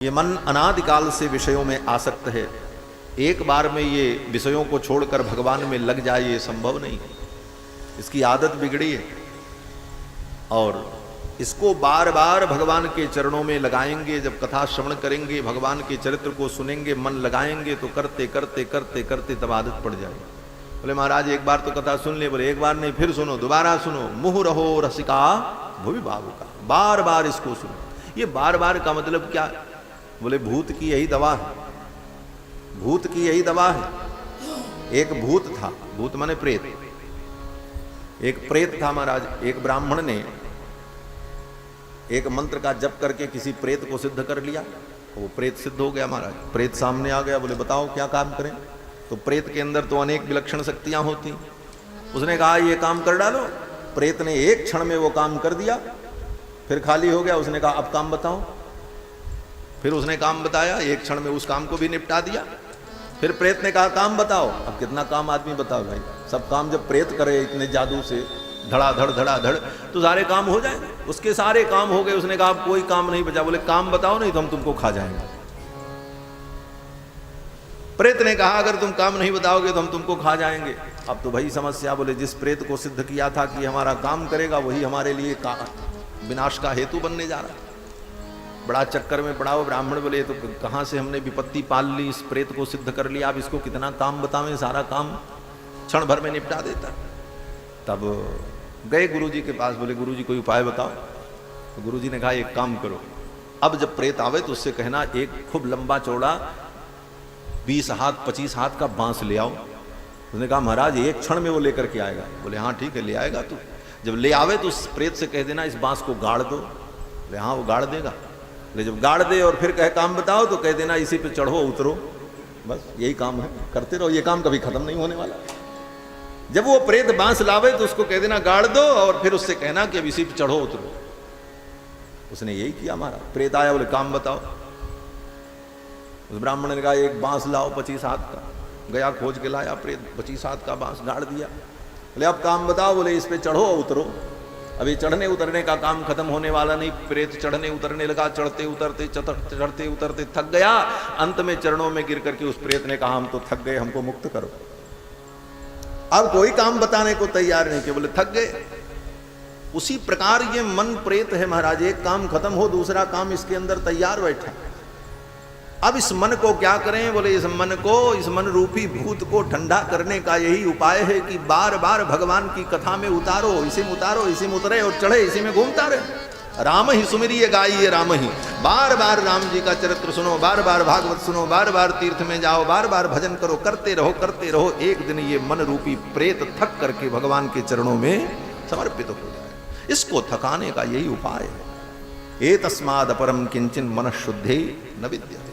ये मन अनादिकाल से विषयों में आसक्त है। एक बार में ये विषयों को छोड़कर भगवान में लग जाए ये संभव नहीं है। इसकी आदत बिगड़ी है और इसको बार बार भगवान के चरणों में लगाएंगे। जब कथा श्रवण करेंगे, भगवान के चरित्र को सुनेंगे, मन लगाएंगे तो करते करते करते करते तब आदत पड़ जाएगी। बोले महाराज एक बार तो कथा सुन ले। बोले एक बार नहीं, फिर सुनो, दोबारा सुनो। मुँह रहो रसिका भुवि बाबू का, बार बार इसको सुनो। ये बार बार का मतलब क्या? बोले भूत की यही दवा है, भूत की यही दवा है। एक भूत था, भूत माने प्रेत। एक प्रेत था महाराज। एक ब्राह्मण ने एक मंत्र का जप करके किसी प्रेत को सिद्ध कर लिया। वो प्रेत सिद्ध हो गया महाराज। प्रेत सामने आ गया। बोले बताओ क्या काम करें? तो प्रेत के अंदर तो अनेक विलक्षण शक्तियां होती। उसने कहा ये काम कर डालो। प्रेत ने एक क्षण में वो काम कर दिया, फिर खाली हो गया। उसने कहा अब काम बताओ। फिर उसने काम बताया, एक क्षण में उस काम को भी निपटा दिया। फिर प्रेत ने कहा काम बताओ। अब कितना काम आदमी बताओ भाई? सब काम जब प्रेत करे इतने जादू से धड़ाधड़ तो सारे काम हो जाएंगे। उसके सारे काम हो गए। उसने कहा अब कोई काम नहीं बचा। बोले काम बताओ नहीं तो हम तुमको खा जाएंगे। प्रेत ने कहा अगर तुम काम नहीं बताओगे तो हम तुमको खा जाएंगे। अब तो भाई समस्या। बोले जिस प्रेत को सिद्ध किया था कि हमारा काम करेगा वही हमारे लिए विनाश का हेतु बनने जा रहा। बड़ा चक्कर में पड़ा। वो ब्राह्मण बोले तो कहाँ से हमने विपत्ति पाल ली, इस प्रेत को सिद्ध कर लिया, अब इसको कितना काम बतावें, सारा काम क्षण भर में निपटा देता। तब गए गुरुजी के पास। बोले गुरुजी कोई उपाय बताओ। तो गुरुजी ने कहा एक काम करो, अब जब प्रेत आवे तो उससे कहना एक खूब लंबा चौड़ा 20 हाथ 25 हाथ का बांस ले आओ। उसने कहा महाराज एक क्षण में वो लेकर के आएगा। बोले हाँ ठीक है ले आएगा तू। जब ले आवे तो उस प्रेत से कह देना इस बांस को गाड़ दो। बोले हाँ वो गाड़ देगा। बोले जब गाड़ दे और फिर कहे काम बताओ तो कह देना इसी पे चढ़ो उतरो। बस यही काम है, करते रहो, ये काम कभी खत्म नहीं होने वाला। जब वो प्रेत बांस लावे तो उसको कह देना गाड़ दो और फिर उससे कहना कि अब इसी पे चढ़ो उतरो। उसने यही किया हमारा। प्रेत आया, बोले काम बताओ। उस ब्राह्मण ने कहा एक बांस लाओ 25 हाथ का। गया खोज के लाया प्रेत, 25 हाथ का बांस गाड़ दिया। बोले अब काम बताओ। बोले इस पे चढ़ो उतरो। अभी चढ़ने उतरने का काम खत्म होने वाला नहीं। प्रेत चढ़ने उतरने लगा, चढ़ते उतरते चढ़ते उतरते थक गया। अंत में चरणों में गिर करके उस प्रेत ने कहा हम तो थक गए, हमको मुक्त करो। अब कोई काम बताने को तैयार नहीं कि बोले थक गए। उसी प्रकार ये मन प्रेत है महाराज। एक काम खत्म हो दूसरा काम इसके अंदर तैयार बैठा। अब इस मन को क्या करें? बोले इस मन को, इस मन रूपी भूत को ठंडा करने का यही उपाय है कि बार बार भगवान की कथा में उतारो, इसी में उतारो, इसी में उतरे और चढ़े, इसी में घूमता रहे। राम ही सुमिरिए गाइए राम ही। बार बार राम जी का चरित्र सुनो, बार बार भागवत सुनो, बार बार तीर्थ में जाओ, बार बार भजन करो, करते रहो करते रहो। एक दिन ये मन रूपी प्रेत थक करके भगवान के चरणों में समर्पित हो जाए। इसको थकाने का यही उपाय है। एतस्माद् अपरम किंचिन मनः शुद्धे न विद्यते।